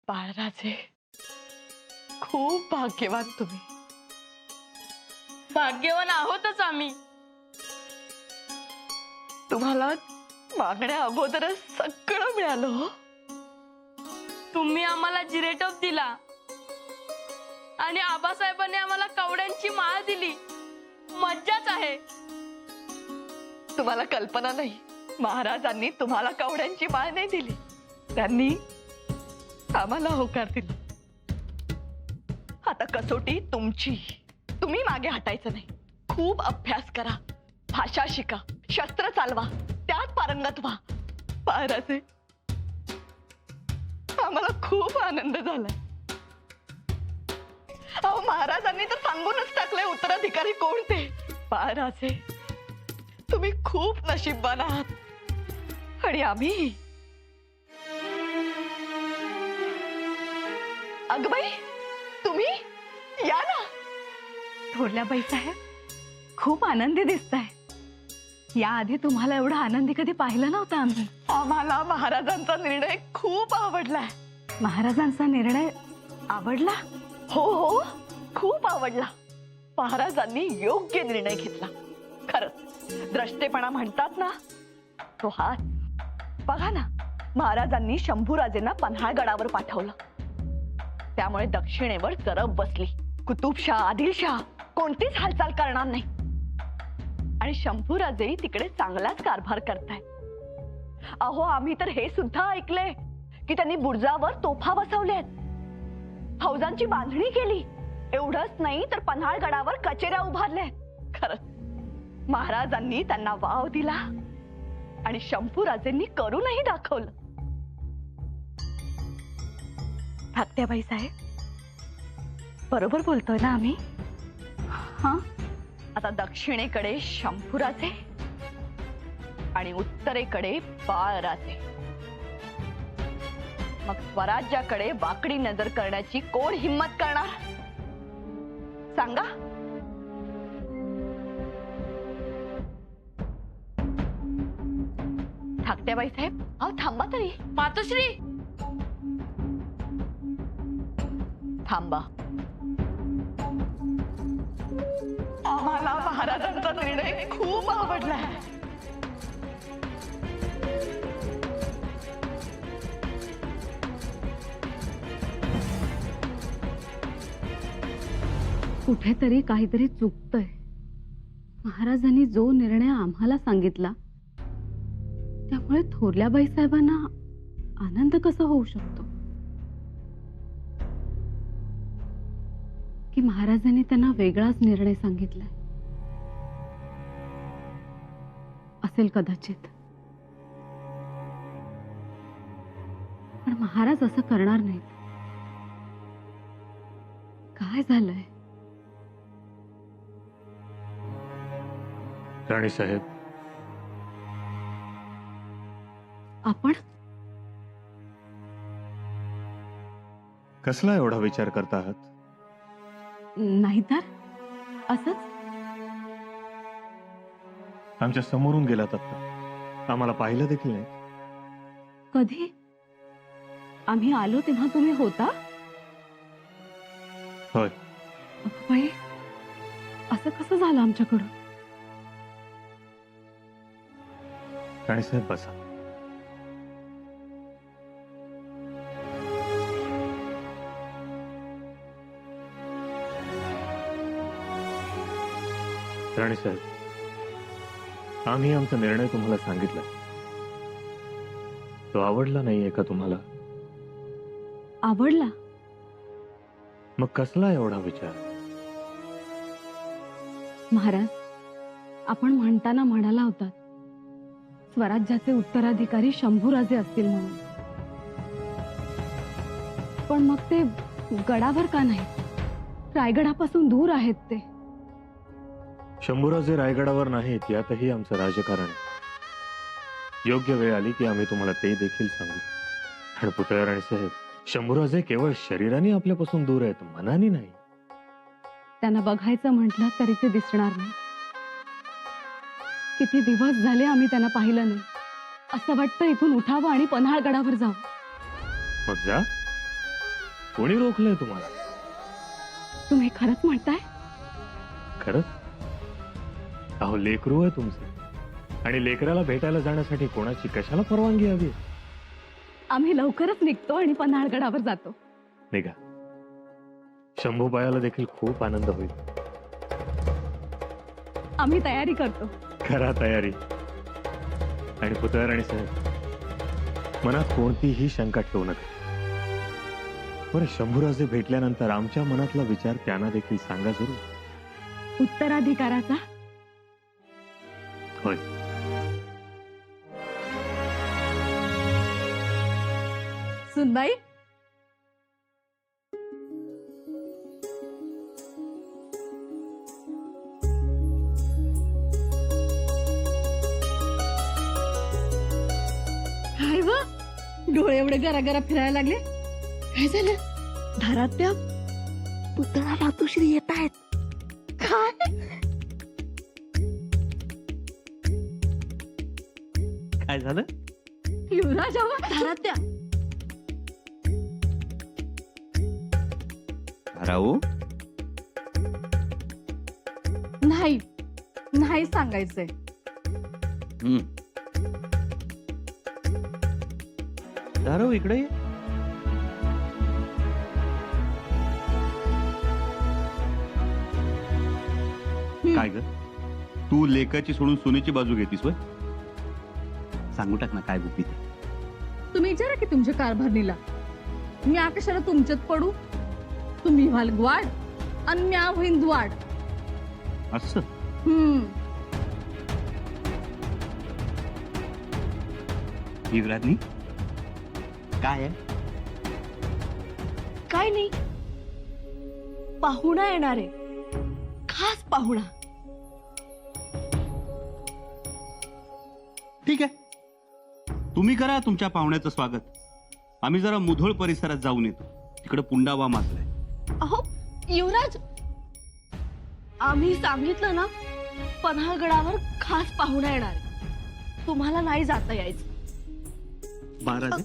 बाळराजे, खूप भाग्यवान तुम्ही. भाग्यवान आहोतच आम्ही. तुम्हाला मागण्या अगोदरच सगळं मिळालं हो. तुम्ही आम्हाला जिरेटॉप दिला आणि आबासाहेबांनी आम्हाला कवड्यांची माळ दिली. मज्जाच आहे. तुम्हाला कल्पना नाही, महाराजांनी तुम्हाला कवड्यांची माळ नाही दिली, त्यांनी आम्हाला होकार दिला. आता कसोटी तुमची. तुम्ही मागे हटायचं नाही. खूप अभ्यास करा, भाषा शिका, शस्त्र चालवा, त्यात पारंगत व्हा. महाराजे, आम्हाला खूप आनंद झालाय. अहो, महाराजांनी तर सांगूनच टाकलंय उत्तराधिकारी कोण ते. महाराजे, तुम्ही खूप नशीबवान आहात. आणि आम्ही. अगबाई, तुम्ही या ना. थोरल्याबाई साहेब, खूप आनंदी दिसताय. याआधी तुम्हाला एवढा आनंदी कधी पाहिलं नव्हतं आम्ही. आम्हाला महाराजांचा निर्णय खूप आवडलाय. महाराजांचा निर्णय आवडला? हो हो, खूप आवडला. महाराजांनी योग्य निर्णय घेतला. खरंच द्रष्टेपणा म्हणतात ना, तो हाच. बघा ना, महाराजांनी शंभूराजेंना पन्हाळगडावर पाठवलं. त्यामुळे दक्षिणेवर जरब बसली. कुतुबशाह, आदिलशाह कोणतीच हालचाल करणार नाही. आणि शंभूराजे तिकडे चांगलाच कारभार करताय. अहो, आम्ही तर हे सुद्धा ऐकले की त्यांनी बुर्जावर तोफा बसवल्यात, फौजांची बांधणी केली. एवढंच नाही तर पन्हाळगडावर कचेऱ्या उभारल्यात. खरंच महाराजांनी त्यांना वाव दिला आणि शंभूराजेंनी करूनही दाखवलं. धाकट्याबाई साहेब, बरोबर बोलतोय ना आम्ही? हा. आता दक्षिणेकडे शंभूराजे आणि उत्तरेकडे बाळराजे. मग स्वराज्याकडे वाकडी नजर करण्याची कोण हिम्मत करणार सांगा? धाकट्याबाई साहेब, अहो थांबा तरी. मातोश्री, थांबा. आम्हाला महाराजांचा निर्णय खूप आवडलाय. कुठेतरी काहीतरी चुकतंय. महाराजांनी जो निर्णय आम्हाला सांगितला त्यामुळे थोरल्याबाई साहेबांना आनंद कसा होऊ शकतो की महाराजांनी त्यांना वेगळाच निर्णय सांगितलाय असेल कदाचित. पण महाराज असं करणार नाहीत. काय झालंय? राणी साहेब, आपण कसला एवढा विचार करता आहात? नाहीतर असंच. आमच्या समोरून गेलात आता, आम्हाला पाहिलं देखील नाही. कधी? आम्ही आलो तेव्हा तुम्ही होता? होय. बाई, असं कसं झालं आमच्याकडून? राणी साहेब, बसा. राणी साहेब, आम्ही आमचा निर्णय तुम्हाला सांगितला. तो आवडला नाहीये का तुम्हाला? आवडला. मग कसला एवढा विचार? महाराज, आपण म्हणताना म्हणाला होता स्वराज्याचे उत्तराधिकारी शंभूराजे असतील म्हणून. पण मग ते गडावर का नाही? रायगडापासून दूर आहेत ते. शंभूराजे रायगडावर नाहीत यातही आमचं राजकारण आहे. योग्य वेळ आली की आम्ही तुम्हाला ते देखील सांगू. आणि पुतळा राणी साहेब, शंभूराजे केवळ शरीराने आपल्यापासून दूर आहेत, मनाने नाही. त्यांना बघायचं म्हटलं तरी ते दिसणार नाही. किती दिवस झाले आम्ही त्यांना पाहिलं नाही. असं वाटतं इथून उठावं आणि पन्हाळगडावर जावं. मग जा. कोणी रोखलंय तुम्हाला? तुम्ही खरंच म्हणताय? खरंच? अहो, लेकरू आहे तुमचं, आणि लेकराला भेटायला जाण्यासाठी कोणाची कशाला परवानगी हवी? आम्ही लवकरच निघतो आणि पन्हाळगडावर जातो. निघा. शंभूबायाला देखील खूप आनंद होईल. आम्ही तयारी करतो. करा तयारी. आणि पुतळा राणी साहेब, मनात कोणतीही शंका ठेवू नका. बरं, शंभूराजे भेटल्यानंतर आमच्या मनातला विचार त्यांना देखील सांगा जरूर. उत्तराधिकाराचा? होय. सुनबाई, काय व डोळे एवढे गरा गरा फिरायला लागले? काय झालं? धरात्या पुतळा मातोश्री येत आहेत. काय? काय झालं? युवराज हवा? धरात्या राहू, नाही, नाही सांगायचंय. राहू इकडे ये. काय ग, तू लेकाची सोडून सोनीची बाजू घेतीस होय? सांगू टाक ना काय गुपित आहे. तुम्ही विचारा की तुमच्या कारभारणीला. मी आकाशाला तुमच्यात पडू? तुम्ही व्हाल ग्वाड आणि म्या होईन द्वाड. असं युवराजनी काय आहे? काय नाही, पाहुणा येणार आहे, खास पाहुणा. ठीक आहे, तुम्ही करा तुमच्या पाहुण्याचं स्वागत. आम्ही जरा मुधोळ परिसरात जाऊन येतो. तिकडे पुंडावा माजलाय. अहो युवराज, आम्ही सांगितलं ना, पन्हाळगडावर खास पाहुणा येणार आहे. तुम्हाला नाही जाता यायचं. महाराज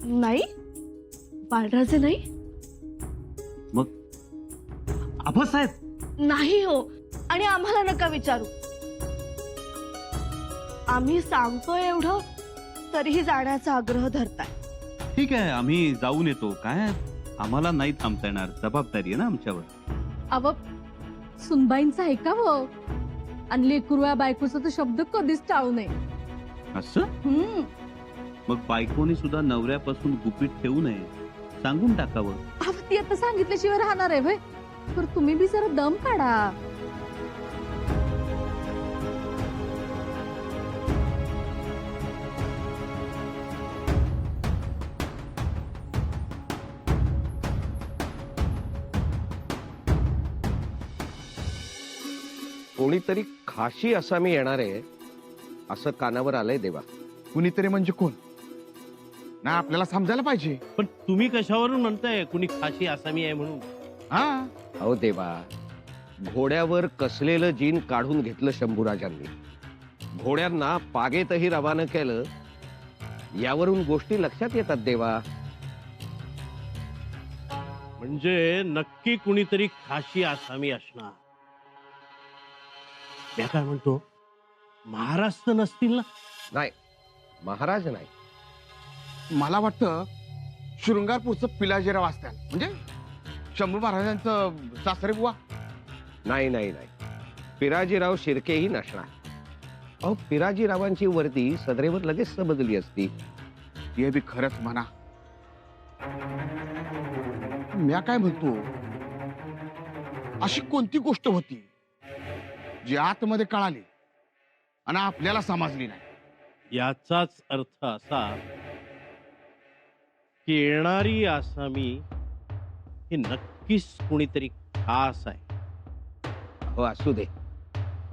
नाही, बाळराजे नाही. मग आबासाहेब? नाही हो, आणि आम्हाला नका विचारू. आम्ही सांगतोय एवढं तरीही जाण्याचा आग्रह धरताय. ठीक आहे, आम्ही जाऊन येतो. काय आम्हाला नाही थांबता येणार, जबाबदारी आहे ना आमच्यावर. अव सुनबाईंचं ऐकावं आणि लेकरुया बायकोचा तर शब्द कधीच टाळू नये. असं? मग बायकोनी सुद्धा नवऱ्यापासून गुपित ठेवू नये, सांगून टाकावं. अव ती आता सांगितल्याशिवाय राहणार आहे व्हय? तर तुम्ही बी जरा दम काढा. कोणीतरी खाशी आसामी येणार आहे असं कानावर आलंय देवा. कुणीतरी म्हणजे कोण? ना आपल्याला समजायला पाहिजे. पण तुम्ही कशावरून म्हणताय कुणी खाशी आसामी आहे म्हणून? हा, अहो देवा, घोड्यावर कसलेलं जीन काढून घेतलं शंभूराजांनी. घोड्यांना पागेतही रवाना केलं. यावरून गोष्टी लक्षात येतात देवा. म्हणजे नक्की कुणीतरी खाशी आसामी असणार. मी काय म्हणतो, महाराष्ट्र नसतील ना? नाही, महाराज नाही. मला वाटतं शृंगारपूरचं पिलाजीराव असतात, म्हणजे शंभू महाराजांचं सासरे बुवा. नाही नाही नाही, पिराजीराव शिर्केही नसणार. अहो, पिराजीरावांची वर्दी सदरेवर लगेच बदलली असती. हे बी खरंच म्हणा. म्या काय म्हणतो, अशी कोणती गोष्ट होती जी आतमध्ये कळाली आणि आपल्याला समजली नाही? याचाच अर्थ असा की येणारी आसामी ही नक्कीच कुणीतरी खास आहे. हो, असू दे.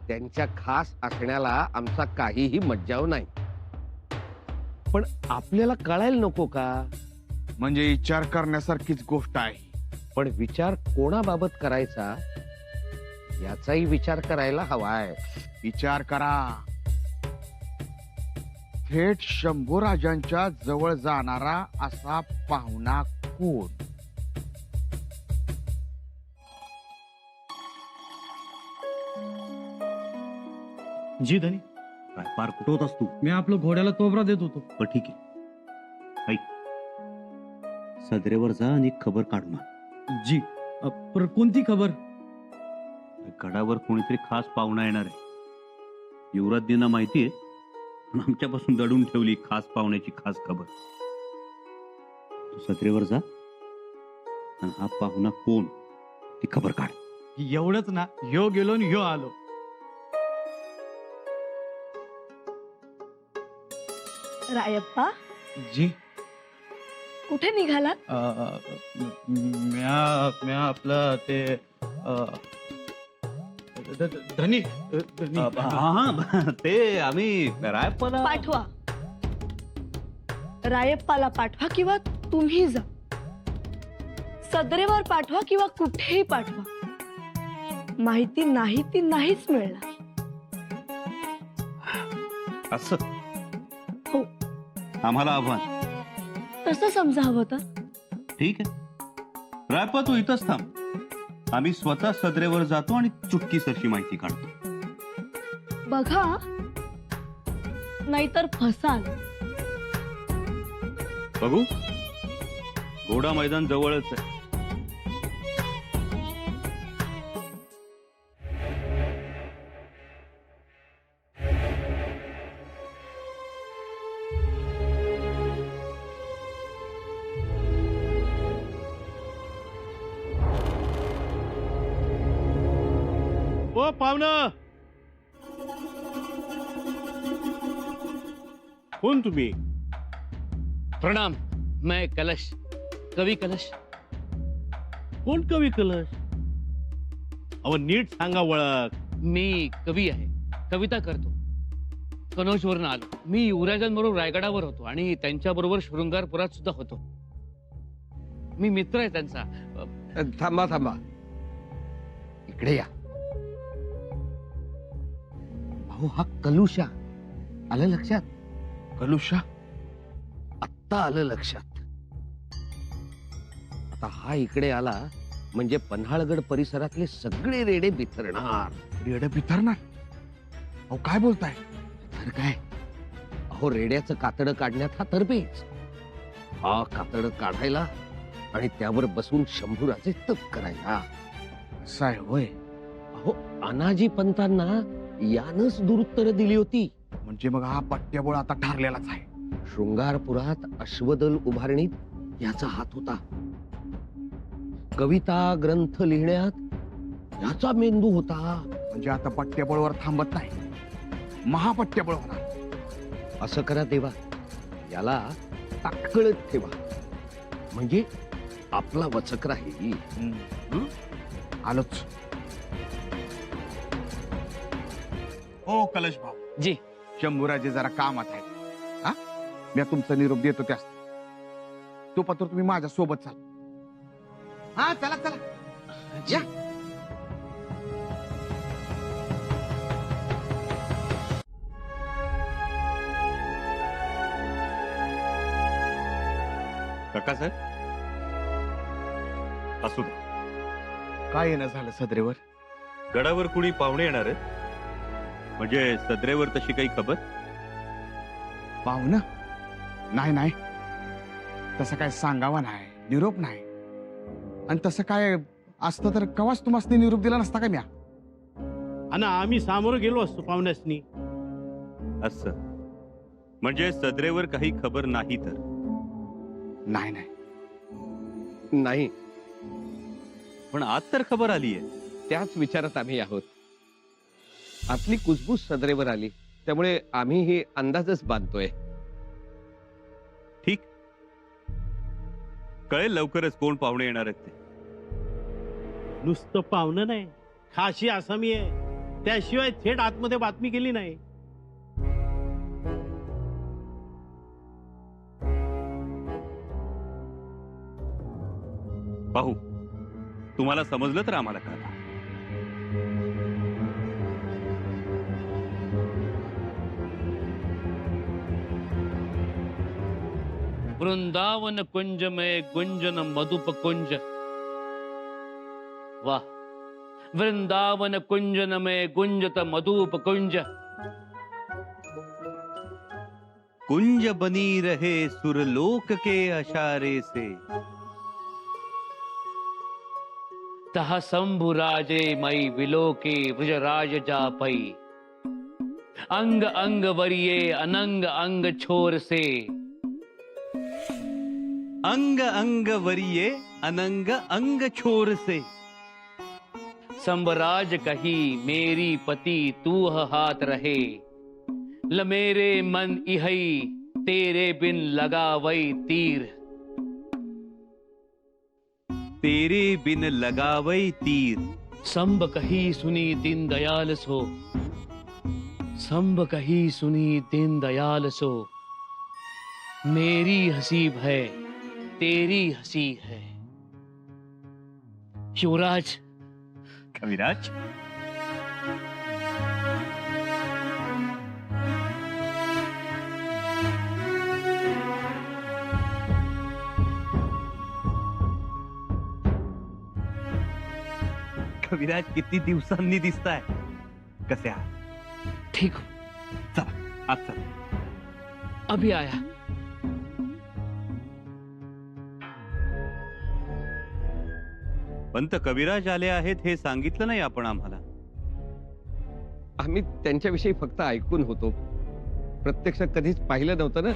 त्यांच्या खास असण्याला आमचा काहीही मज्जाव नाही. पण आपल्याला कळायला नको का? म्हणजे विचार करण्यासारखीच गोष्ट आहे. पण विचार कोणाबाबत करायचा याचाही विचार करायला हवाय. विचार करा. थेट शंभूराजांच्या जवळ जाणारा असा पाहुणा कोण? जी धनी. काय पार कुठं होतास तू? मी आपलं घोड्याला तोबरा देत होतो. बरं ठीक आहे. ऐक, सदरेवर जा आणि खबर काढून आण. जी. पर कोणती खबर? गडावर कोणीतरी खास पाहुणा येणार आहे. युवराज्ञींना माहिती आहे, पण आमच्यापासून दडून ठेवली खास पाहुण्याची खास खबर. तू सदरेवर जा आणि हा पाहुणा कोण ती खबर काढ. एवढंच ना, ह्यो गेलो आणि ह्यो आलो. रायप्पा, जी. कुठे निघालात? म्या आपलं ते धनी. हा, ते आम्ही रायप्पाला पाठवा. रायप्पाला पाठवा किंवा तुम्ही जा. सदरेवर पाठवा किंवा कुठेही पाठवा. माहिती नाही ती नाहीच मिळणार. असं हो. आम्हाला आव्हान. तसं समजा हवं तर. ठीक आहे, रायप्पा तू इथंच थांब. आम्ही स्वतः सदरेवर जातो आणि चुटकीसरशी माहिती काढतो. बघा, नाहीतर फसाल. बघू, घोडा मैदान जवळच आहे. ओ पाहुणा, कोण तुम्ही? प्रणाम. मैं कलश, कवी कलश. कोण कवी कलश? अहो नीट सांगा ओळख. मी कवी आहे, कविता करतो. कनौजवरून आलो. मी युवराजांबरोबर रायगडावर होतो आणि त्यांच्याबरोबर शृंगारपुरात सुद्धा होतो. मी मित्र आहे त्यांचा. थांबा थांबा, इकडे या. भाऊ, हा कलुषा. आलं लक्षात? कलुषा? आत्ता आलं लक्षात. आता हा इकडे आला म्हणजे पन्हाळगड परिसरातले सगळे रेडे बिथरणार. रेडे बिथरणार? अहो काय बोलताय? तर काय, अहो रेड्याचं कातडं काढण्यात हा तरबेज. हा कातडं काढायला आणि त्यावर बसून शंभूराचे तप करायला. असं आहे होय? अहो अनाजी पंतांना यानच दुरुत्तर दिली होती. म्हणजे मग हा पट्ट्याबोळ आता ठरलेलाच आहे. शृंगारपुरात अश्वदल उभारणीत याचा हात होता. कविता ग्रंथ लिहिण्यात याचा मेंदू होता. म्हणजे आता पट्ट्याबोळवर थांबत नाही, महापट्ट्याबोळ होणार. असं करा देवा, याला टाकळत ठेवा, म्हणजे आपला वचक राहील. आलोच. ओ कलश भाऊ. जी. शंभूराजे जरा कामात आहेत. हा, मी तुमचा निरोप देतो त्यास. तो पत्र तुम्ही माझ्या सोबत चाल. हा चला चला या. काका साहेब, असू दे. काय येणं झालं सदरेवर? गडावर कुणी पाहुणे येणार आहेत? म्हणजे सदरेवर तशी काही खबर? पाहुणं? नाही नाही, तसं काय सांगावा नाही, निरोप नाही. आणि तसं काय असतं तर कवाच तुम्हाला निरोप दिला नसता का म्या? आणि आम्ही सामोरं गेलो असतो पाहुण्यासनी. असं म्हणजे सदरेवर काही खबर नाही तर? नाही नाही नाही, पण आज तर खबर आलीये. त्याच विचारात आम्ही आहोत. आपली कुजबूज सदरेवर आली, त्यामुळे आम्ही हे अंदाजच बांधतोय. ठीक, कळेल लवकरच कोण पाहुणे येणार आहेत ते. नुसतं पाहुणं नाही, खाशी आसामी आहे. त्याशिवाय थेट आतमध्ये बातमी केली नाही. पाहू, तुम्हाला समजलं तर आम्हाला कळवा. वृंदावन कुंज में गुंजन मधुप कुंज। वाह, वृंदावन कुंजन में गुंजत मधुप कुंज। कुंज बनी रहे सुरलोक के अशारे से। तह शंभु राजे मई विलोके ब्रजराज जापई। अंग अंग वरिये अनंग अंग छोर से। अंग अंग वरिये अनंग अंग छोर से। संबराज कही मेरी पति तू हाथ रहे। ल मेरे मन इहई तेरे बिन लगा वही तीर। तेरे बिन लगावई तीर। संब कही सुनी दीन दयाल सो। संब कही सुनी दीन दयाल सो। मेरी हंसी भय तेरी हंसी है। युवराज, कविराज, कविराज किती दिवसांनी दिसताय. कसे आहात? ठीक हो, चला आज चला. अभी आया. पंत कविराज आले आहेत हे सांगितलं नाही आपण आम्हाला. आम्ही त्यांच्याविषयी फक्त ऐकून होतो, प्रत्यक्ष कधीच पाहिलं नव्हतं ना,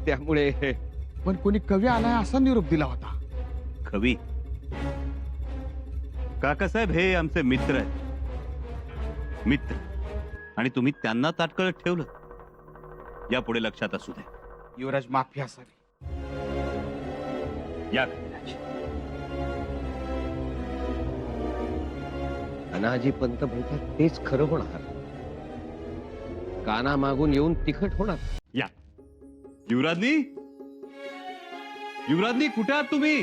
त्यामुळे. पण कोणी कवी आलाय असा निरोप दिला होता. कवी? काकासाहेब हे आमचे मित्र आहेत. मित्र, आणि तुम्ही त्यांना ताटकळत ठेवलं. यापुढे लक्षात असू द्या. युवराज माफी असावी. या कविराज. अनाजी पंत म्हणतात तेच खरं होणार. काना मागून येऊन तिखट होणार. या. युवराजनी, युवराजनी कुठे आहात तुम्ही?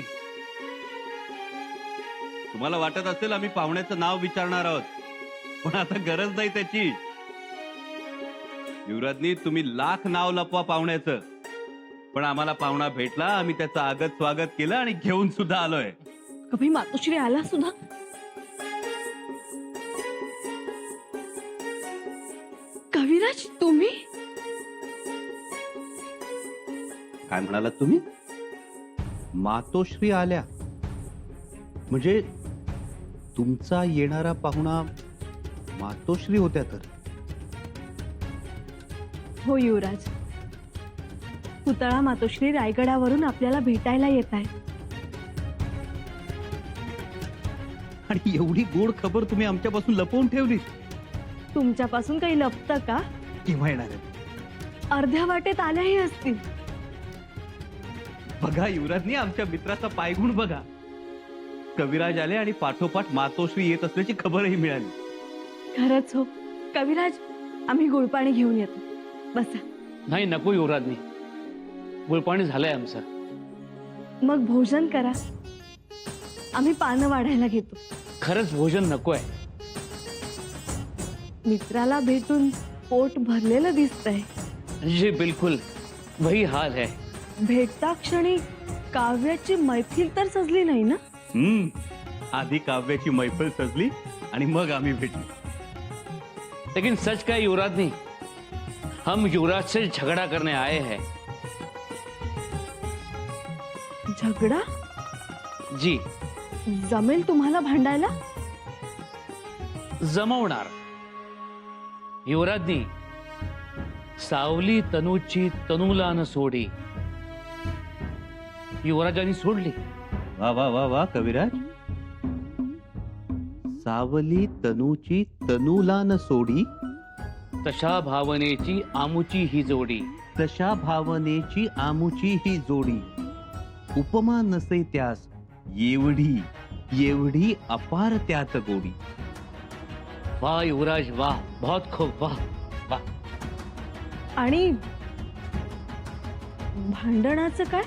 तुम्हाला वाटत असेल आम्ही पाहुण्याचं नाव विचारणार आहोत, पण आता गरज नाही त्याची. युवराजनी, तुम्ही लाख नाव लपवा पाहुण्याचं, पण आम्हाला पाहुणा भेटला, आम्ही त्याचं आगत स्वागत केलं आणि घेऊन सुद्धा आलोय. कभी मातोश्री आला सुद्धा. कविराज तुम्ही? काय म्हणालात तुम्ही? मातोश्री आल्या म्हणजे तुमचा येणारा पाहुणा मातोश्री होत्या तर? हो युवराज, पुतळा मातोश्री रायगडावरून आपल्याला भेटायला येत आहे. आणि एवढी गोड खबर तुम्ही आमच्यापासून लपवून ठेवली. तुमच्यापासून काही लपतं का? केव्हा येणार आहे? अर्ध्या वाटेत आल्याही असतील. बघा युवराजनी, आमच्या मित्राचा पायगुण बघा. कविराज आले आणि पाठोपाठ मातोश्री येत असल्याची खबरही मिळाली. खरंच हो. कविराज, आम्ही गुळपाणी घेऊन येतो. बसा. नाही, नको युवराजनी, गुळपाणी झालंय आमचं. मग भोजन करा. आम्ही पानं वाढायला घेतो. खरंच भोजन नकोय. मित्राला भेटून पोट भरलेलं दिसतंय. जी बिल्कुल वही हाल है. भेटता क्षणी काव्याची मैफिल तर सजली नाही ना? आधी काव्याची मैफल सजली आणि मग आम्ही भेटलो. लेकिन सच का युवराज नहीं, हम युवराज से झगड़ा करने आए हैं. झगडा? जी, जमेल तुम्हाला भांडायला? जमवणार. युवराजनी, सावली तनूची तनूला न सोडी. युवराजांनी सोडली. वा वा वा वा कविराज. सावली तनूची तनूला न सोडी. तशा भावनेची आमुची ही जोडी. तशा भावनेची आमुची ही जोडी. उपमा नसे त्यास एवढी एवढी अपार त्यात गोडी. वाह युवराज वाह, बहुत खूब, वाह वाह. आणि भांडणाचं काय?